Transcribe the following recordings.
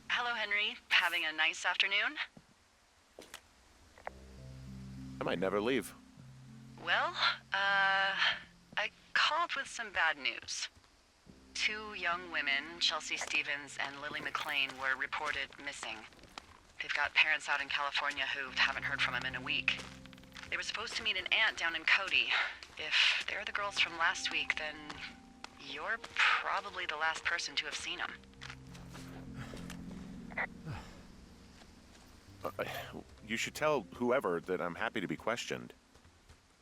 Hello, Henry. Having a nice afternoon? I might never leave. Well, I called with some bad news. Two young women, Chelsea Stevens and Lily McLean, were reported missing. They've got parents out in California who haven't heard from them in a week. They were supposed to meet an aunt down in Cody. If they're the girls from last week, then you're probably the last person to have seen them. You should tell whoever that I'm happy to be questioned.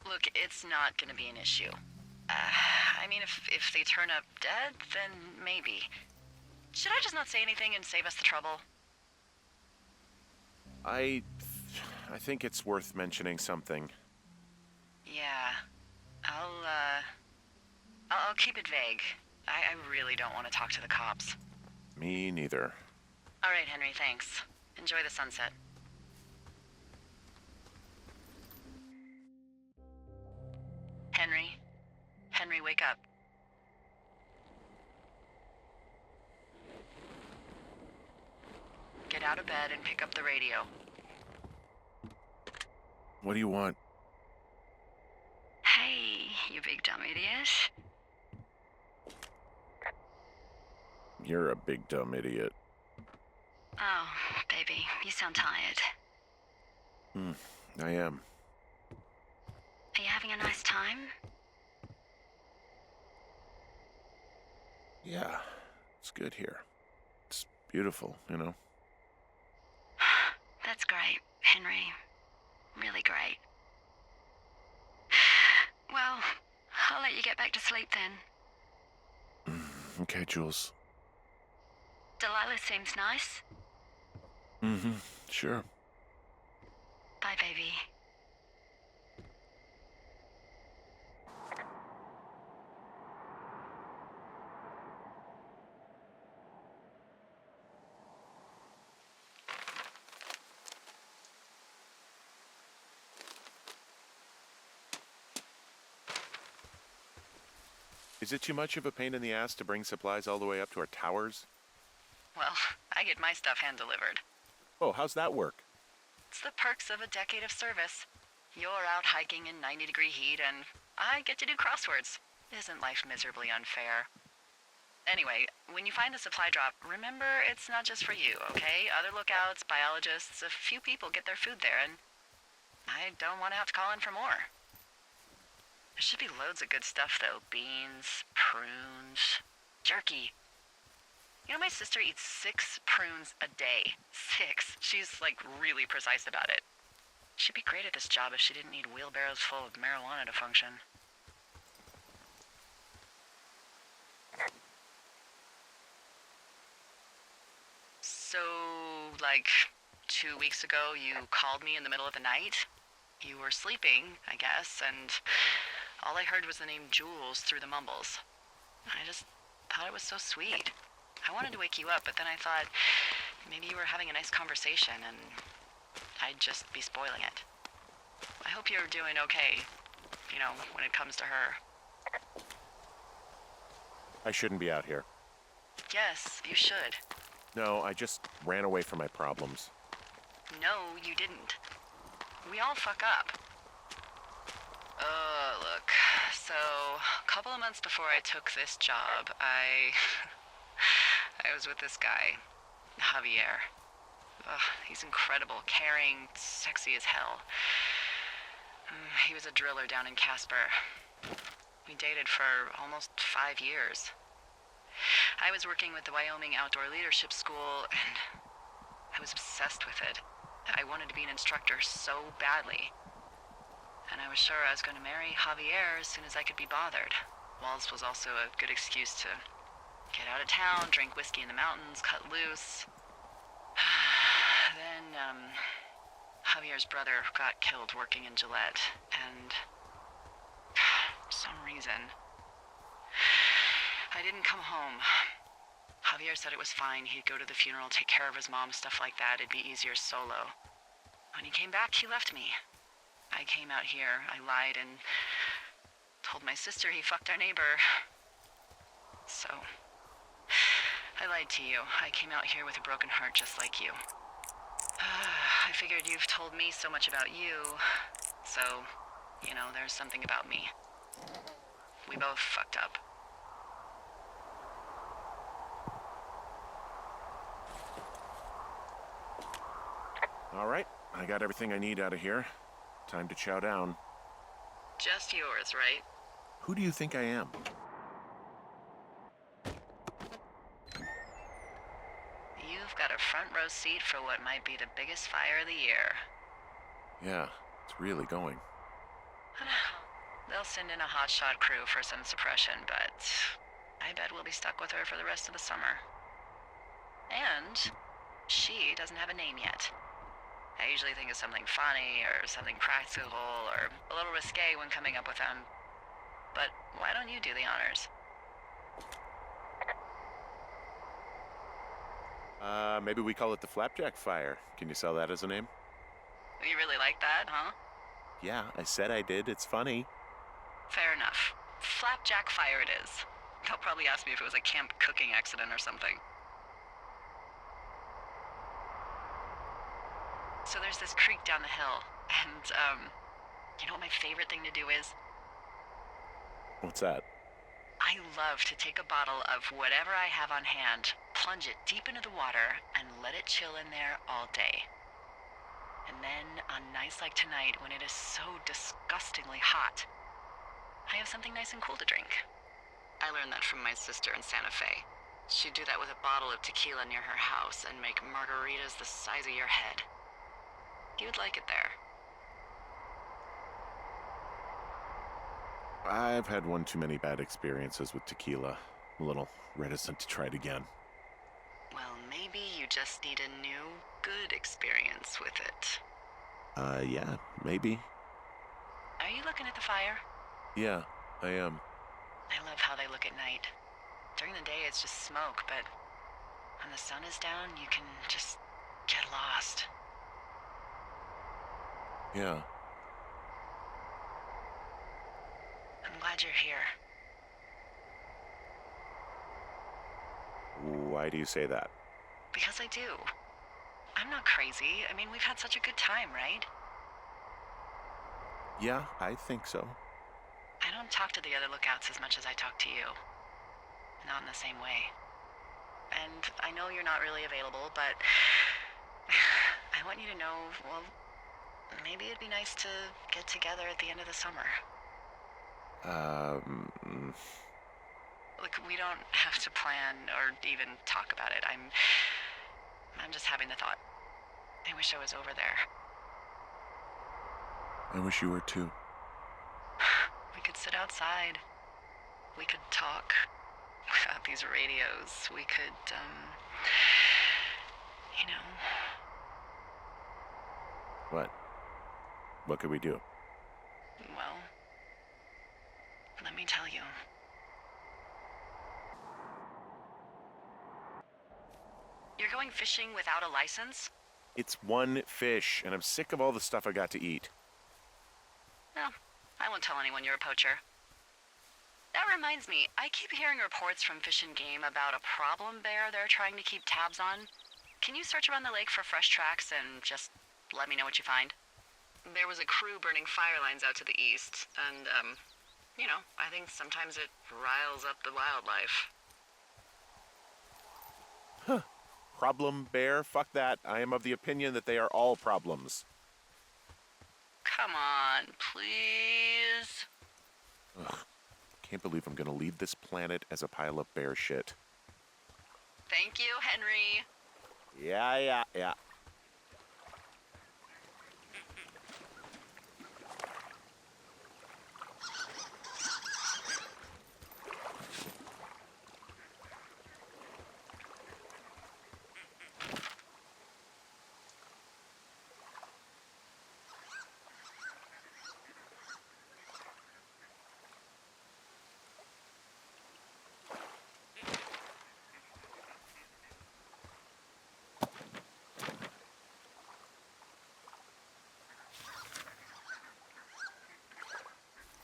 Look, it's not gonna be an issue. I mean, if they turn up dead, then maybe. Should I just not say anything and save us the trouble? I think it's worth mentioning something. Yeah. I'll keep it vague. I really don't want to talk to the cops. Me neither. All right, Henry, thanks. Enjoy the sunset. Henry? Henry, wake up. Get out of bed and pick up the radio. What do you want? Hey, you big dumb idiot. You're a big dumb idiot. Oh, baby, you sound tired. I am. Are you having a nice time? Yeah, it's good here. It's beautiful, you know? That's great, Henry. Really great. Well, I'll let you get back to sleep then. Okay, Jules. Delilah seems nice. Sure. Bye, baby. Is it too much of a pain in the ass to bring supplies all the way up to our towers? Well, I get my stuff hand-delivered. Oh, how's that work? It's the perks of a decade of service. You're out hiking in 90-degree heat, and I get to do crosswords. Isn't life miserably unfair? Anyway, when you find a supply drop, remember it's not just for you, okay? Other lookouts, biologists, a few people get their food there, and I don't want to have to call in for more. There should be loads of good stuff, though. Beans, prunes, jerky. You know, my sister eats 6 prunes a day. 6. She's, like, really precise about it. She'd be great at this job if she didn't need wheelbarrows full of marijuana to function. So, like, 2 weeks ago, you called me in the middle of the night? You were sleeping, I guess, and all I heard was the name Jules through the mumbles. I just thought it was so sweet. I wanted to wake you up, but then I thought maybe you were having a nice conversation and I'd just be spoiling it. I hope you're doing okay, you know, when it comes to her. I shouldn't be out here. Yes, you should. No, I just ran away from my problems. No, you didn't. We all fuck up. Look, so a couple of months before I took this job, I was with this guy, Javier. He's incredible, caring, sexy as hell. He was a driller down in Casper. We dated for almost 5 years. I was working with the Wyoming Outdoor Leadership School, and I was obsessed with it. I wanted to be an instructor so badly. And I was sure I was going to marry Javier as soon as I could be bothered. Walls was also a good excuse to get out of town, drink whiskey in the mountains, cut loose. Then, Javier's brother got killed working in Gillette, and for some reason, I didn't come home. Javier said it was fine. He'd go to the funeral, take care of his mom, stuff like that. It'd be easier solo. When he came back, he left me. I came out here, I lied, and told my sister he fucked our neighbor. So, I lied to you. I came out here with a broken heart just like you. I figured you've told me so much about you, so, there's something about me. We both fucked up. All right, I got everything I need out of here. Time to chow down. Just yours, right? Who do you think I am? You've got a front row seat for what might be the biggest fire of the year. Yeah, it's really going. They'll send in a hotshot crew for some suppression, but I bet we'll be stuck with her for the rest of the summer. And she doesn't have a name yet. I usually think of something funny or something practical or a little risque when coming up with them. But why don't you do the honors? Maybe we call it the Flapjack Fire. Can you sell that as a name? You really like that, huh? Yeah, I said I did. It's funny. Fair enough. Flapjack Fire it is. They'll probably ask me if it was a camp cooking accident or something. So there's this creek down the hill, and, you know what my favorite thing to do is? What's that? I love to take a bottle of whatever I have on hand, plunge it deep into the water, and let it chill in there all day. And then, on nights like tonight, when it is so disgustingly hot, I have something nice and cool to drink. I learned that from my sister in Santa Fe. She'd do that with a bottle of tequila near her house and make margaritas the size of your head. You would like it there. I've had one too many bad experiences with tequila. I'm a little reticent to try it again. Well, maybe you just need a new, good experience with it. Yeah, maybe. Are you looking at the fire? Yeah, I am. I love how they look at night. During the day, it's just smoke, but when the sun is down, you can just get lost. Yeah. I'm glad you're here. Why do you say that? Because I do. I'm not crazy. I mean, we've had such a good time, right? Yeah, I think so. I don't talk to the other lookouts as much as I talk to you. Not in the same way. And I know you're not really available, but I want you to know, well, maybe it'd be nice to get together at the end of the summer. Look, we don't have to plan or even talk about it. I'm just having the thought. I wish I was over there. I wish you were too. We could sit outside. We could talk without these radios. We could, What? What could we do? well, let me tell you. You're going fishing without a license? It's one fish, and I'm sick of all the stuff I got to eat. Well, I won't tell anyone you're a poacher. That reminds me, I keep hearing reports from Fish and Game about a problem bear they're trying to keep tabs on. Can you search around the lake for fresh tracks and just let me know what you find? There was a crew burning fire lines out to the east, and, I think sometimes it riles up the wildlife. Huh. Problem bear? Fuck that. I am of the opinion that they are all problems. Come on, please. Ugh. Can't believe I'm gonna leave this planet as a pile of bear shit. Thank you, Henry. Yeah.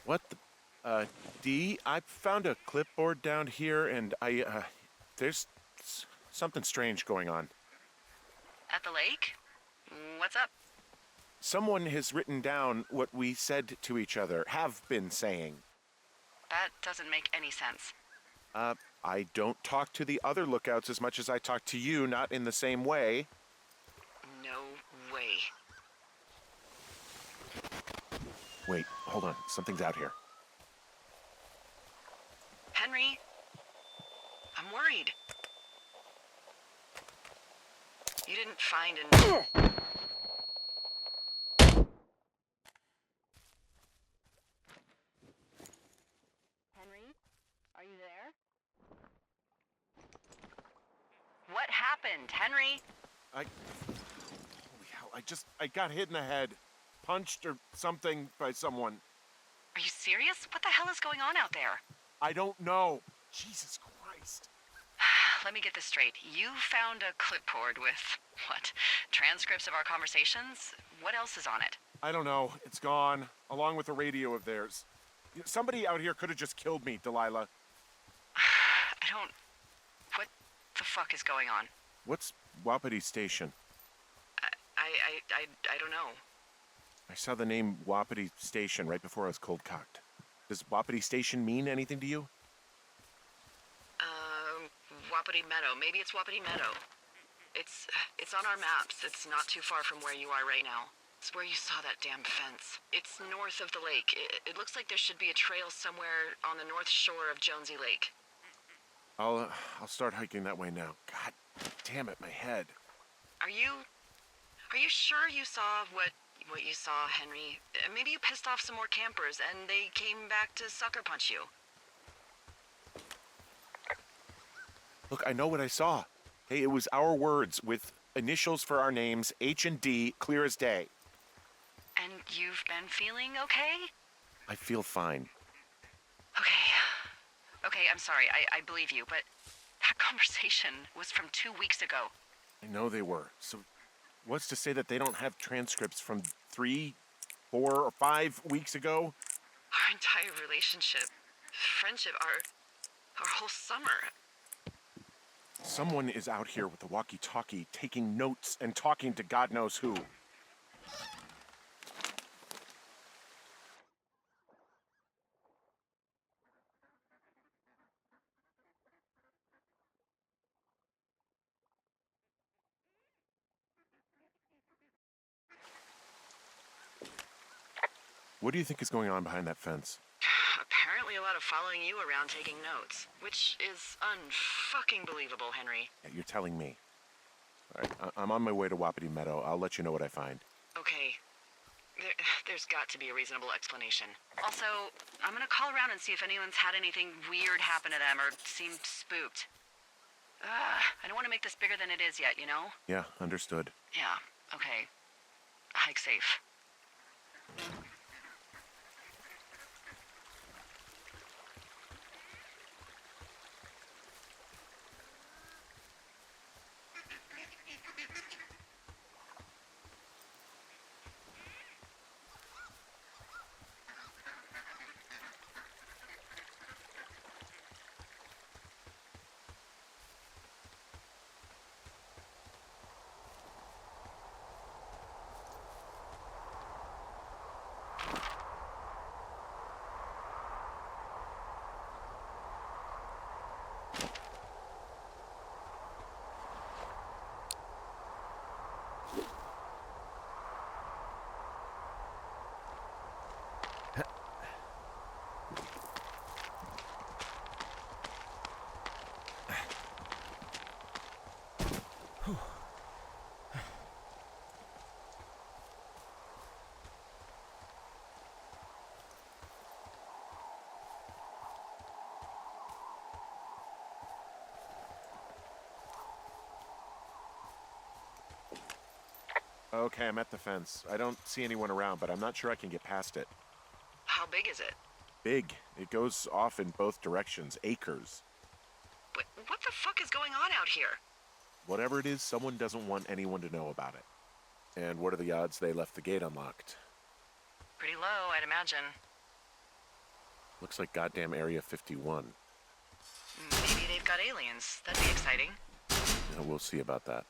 What the... Dee, I found a clipboard down here, and there's something strange going on. At the lake? What's up? Someone has written down what we said to each other, have been saying. That doesn't make any sense. I don't talk to the other lookouts as much as I talk to you, not in the same way. No way. Wait, hold on. Something's out here. Henry? I'm worried. You didn't find an... Henry? Are you there? What happened, Henry? Holy hell, I got hit in the head. Punched or something by someone. Are you serious? What the hell is going on out there? I don't know. Jesus Christ. Let me get this straight. You found a clipboard with, what, transcripts of our conversations? What else is on it? I don't know. It's gone, along with a radio of theirs. Somebody out here could have just killed me, Delilah. What the fuck is going on? What's Wapiti Station? I don't know. I saw the name Wapiti Station right before I was cold-cocked. Does Wapiti Station mean anything to you? Wapiti Meadow. Maybe it's Wapiti Meadow. It's on our maps. It's not too far from where you are right now. It's where you saw that damn fence. It's north of the lake. It looks like there should be a trail somewhere on the north shore of Jonesy Lake. I'll start hiking that way now. God damn it, my head. Are you sure you saw what you saw, Henry? Maybe you pissed off some more campers and they came back to sucker punch you. Look, I know what I saw. Hey, it was our words with initials for our names, H and D, clear as day. And you've been feeling okay? I feel fine. Okay, I'm sorry. I believe you, but that conversation was from 2 weeks ago. I know they were. So what's to say that they don't have transcripts from 3, 4, or 5 weeks ago? Our entire relationship, friendship, our whole summer. Someone is out here with a walkie-talkie taking notes and talking to God knows who. What do you think is going on behind that fence? Apparently a lot of following you around taking notes, which is unfucking believable, Henry. Yeah, you're telling me. All right, I'm on my way to Wapiti Meadow. I'll let you know what I find. Okay. There's got to be a reasonable explanation. Also, I'm gonna call around and see if anyone's had anything weird happen to them or seemed spooked. I don't want to make this bigger than it is yet, you know? Yeah, understood. Yeah, okay. Hike safe. Okay, I'm at the fence. I don't see anyone around, but I'm not sure I can get past it. How big is it? Big. It goes off in both directions. Acres. What the fuck is going on out here? Whatever it is, someone doesn't want anyone to know about it. And what are the odds they left the gate unlocked? Pretty low, I'd imagine. Looks like goddamn Area 51. Maybe they've got aliens. That'd be exciting. Yeah, we'll see about that.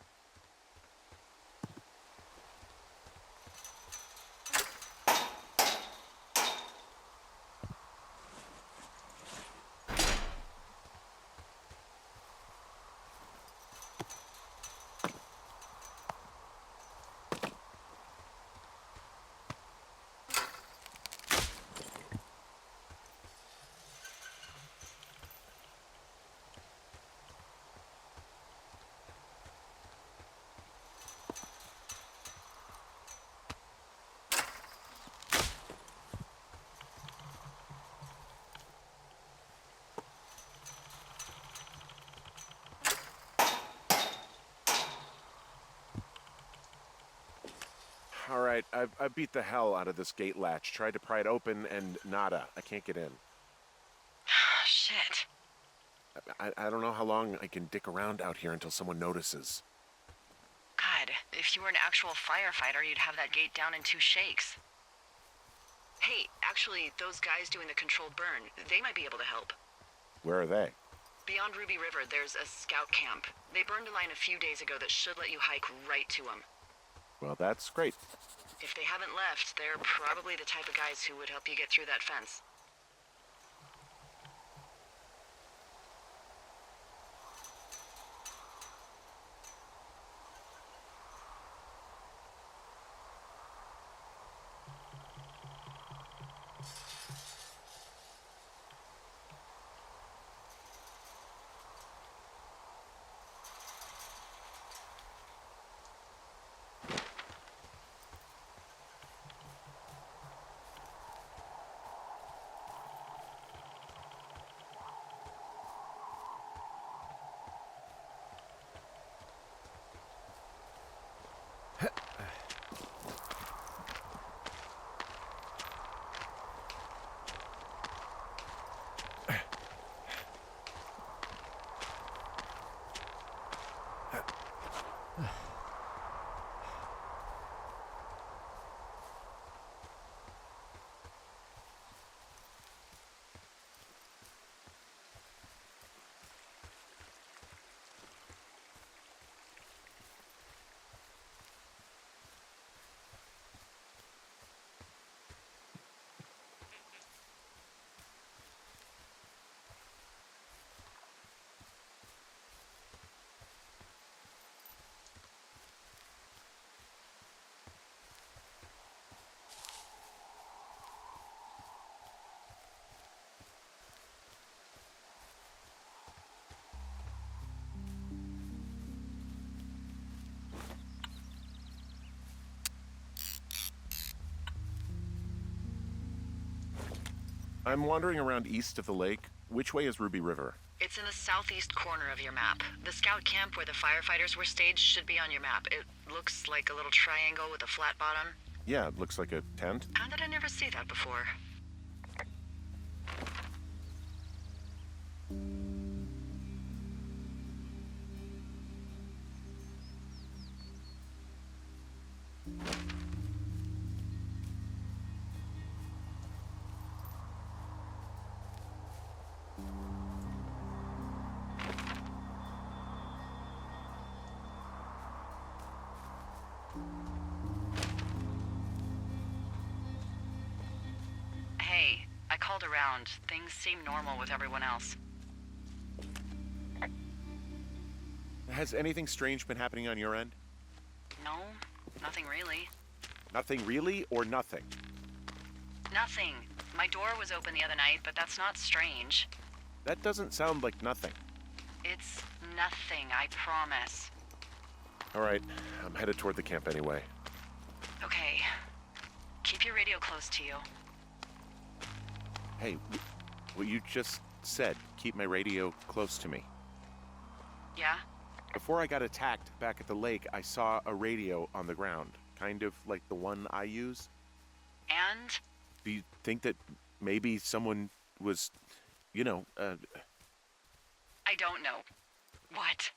All right, I've beat the hell out of this gate latch. Tried to pry it open and nada. I can't get in. Shit. I don't know how long I can dick around out here until someone notices. God, if you were an actual firefighter, you'd have that gate down in 2 shakes. Hey, actually, those guys doing the controlled burn, they might be able to help. Where are they? Beyond Ruby River, there's a scout camp. They burned a line a few days ago that should let you hike right to them. Well, that's great. If they haven't left, they're probably the type of guys who would help you get through that fence. I'm wandering around east of the lake. Which way is Ruby River? It's in the southeast corner of your map. The scout camp where the firefighters were staged should be on your map. It looks like a little triangle with a flat bottom. Yeah, it looks like a tent. How did I never see that before? Hey, I called around. Things seem normal with everyone else. Has anything strange been happening on your end? No, nothing really. Nothing really, or nothing? Nothing. My door was open the other night, but that's not strange. That doesn't sound like nothing. It's nothing, I promise. All right, I'm headed toward the camp anyway. Okay. Keep your radio close to you. Hey, what you just said, keep my radio close to me. Yeah? Before I got attacked back at the lake, I saw a radio on the ground, kind of like the one I use. And? Do you think that maybe someone was, I don't know. What?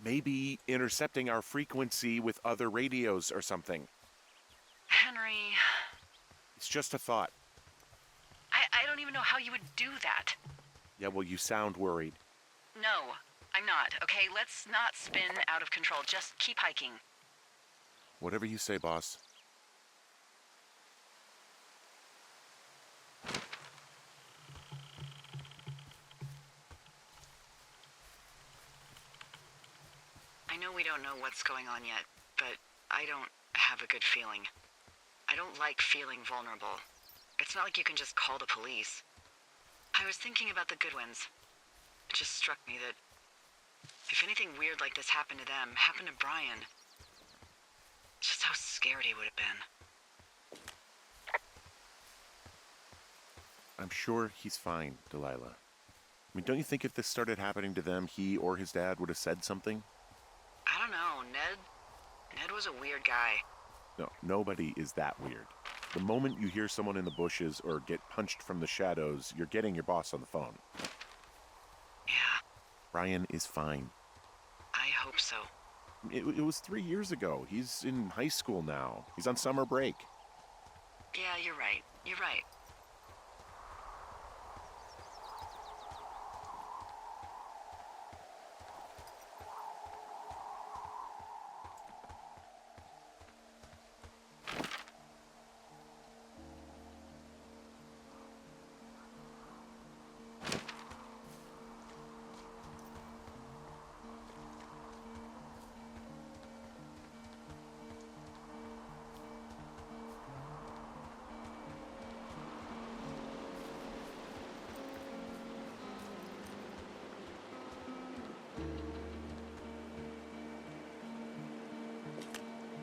maybe intercepting our frequency with other radios or something? Henry, It's just a thought. I don't even know how you would do that. Yeah, well, you sound worried. No, I'm not. Okay, let's not spin out of control. Just keep hiking. Whatever you say, boss. I know we don't know what's going on yet, but I don't have a good feeling. I don't like feeling vulnerable. It's not like you can just call the police. I was thinking about the Goodwins. It just struck me that if anything weird like this happened to them, happened to Brian, just how scared he would have been. I'm sure he's fine, Delilah. I mean, don't you think if this started happening to them, he or his dad would have said something? I don't know, Ned was a weird guy. No, nobody is that weird. The moment you hear someone in the bushes or get punched from the shadows, you're getting your boss on the phone. Yeah, Brian is fine. I hope so. It was 3 years ago. He's in high school now. He's on summer break. Yeah, you're right. You're right.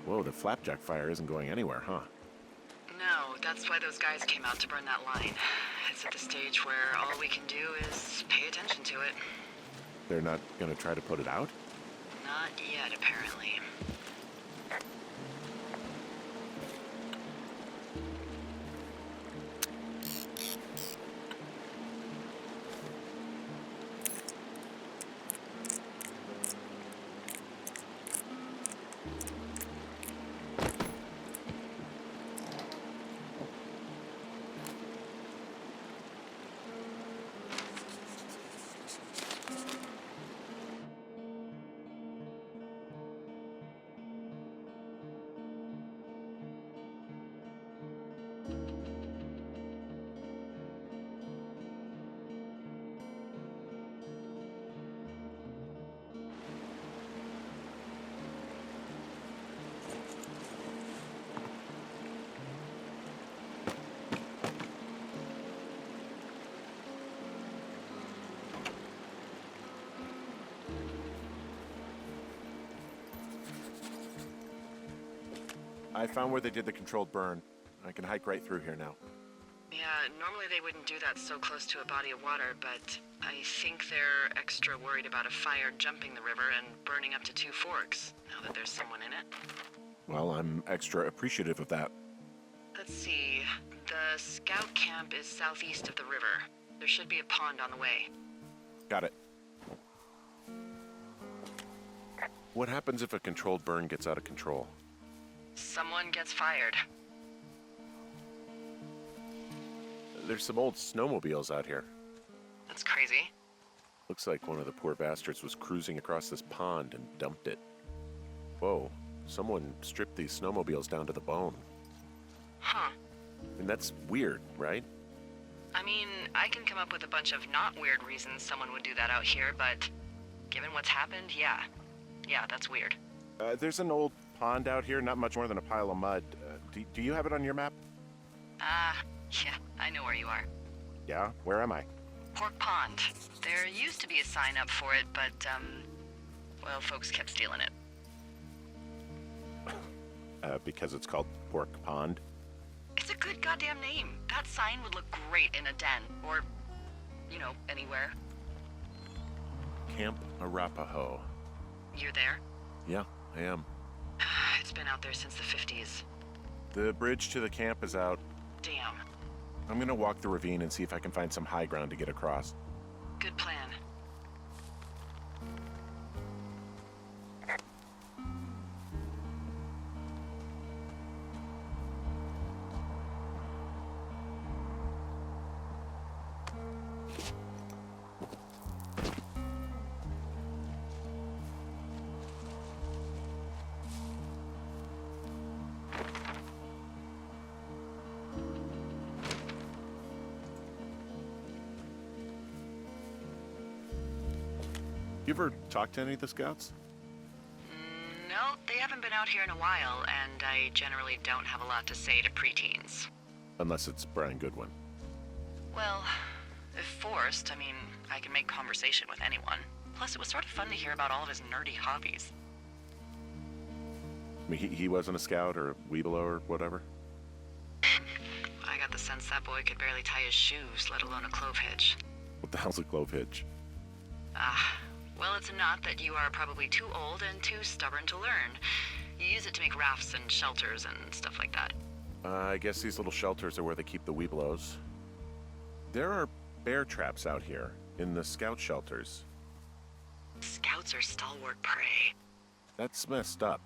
Whoa, the flapjack fire isn't going anywhere, huh? No, that's why those guys came out to burn that line. It's at the stage where all we can do is pay attention to it. They're not gonna try to put it out? Not yet, apparently. I found where they did the controlled burn. I can hike right through here now. Yeah, normally they wouldn't do that so close to a body of water, but I think they're extra worried about a fire jumping the river and burning up to 2 forks, now that there's someone in it. Well, I'm extra appreciative of that. Let's see. The scout camp is southeast of the river. There should be a pond on the way. Got it. What happens if a controlled burn gets out of control? Someone gets fired. There's some old snowmobiles out here. That's crazy. Looks like one of the poor bastards was cruising across this pond and dumped it. Whoa, someone stripped these snowmobiles down to the bone. Huh. I mean, that's weird, right? I mean, I can come up with a bunch of not weird reasons someone would do that out here, but given what's happened, yeah. Yeah, that's weird. There's an old pond out here, not much more than a pile of mud. Do you have it on your map? Yeah, I know where you are. Yeah? Where am I? Pork Pond. There used to be a sign up for it, but, well, folks kept stealing it. Because it's called Pork Pond? It's a good goddamn name. That sign would look great in a den, or, you know, anywhere. Camp Arapaho. You're there? Yeah, I am. It's been out there since the 50s. The bridge to the camp is out. Damn. I'm gonna walk the ravine and see if I can find some high ground to get across. Good plan. You ever talk to any of the scouts? No, they haven't been out here in a while, and I generally don't have a lot to say to preteens. Unless it's Brian Goodwin. Well, if forced, I mean, I can make conversation with anyone. Plus, it was sort of fun to hear about all of his nerdy hobbies. I mean, he wasn't a scout or a Weeblo or whatever? I got the sense that boy could barely tie his shoes, let alone a clove hitch. What the hell's a clove hitch? Well, it's a knot that you are probably too old and too stubborn to learn. You use it to make rafts and shelters and stuff like that. I guess these little shelters are where they keep the Weeblos. There are bear traps out here, in the scout shelters. Scouts are stalwart prey. That's messed up.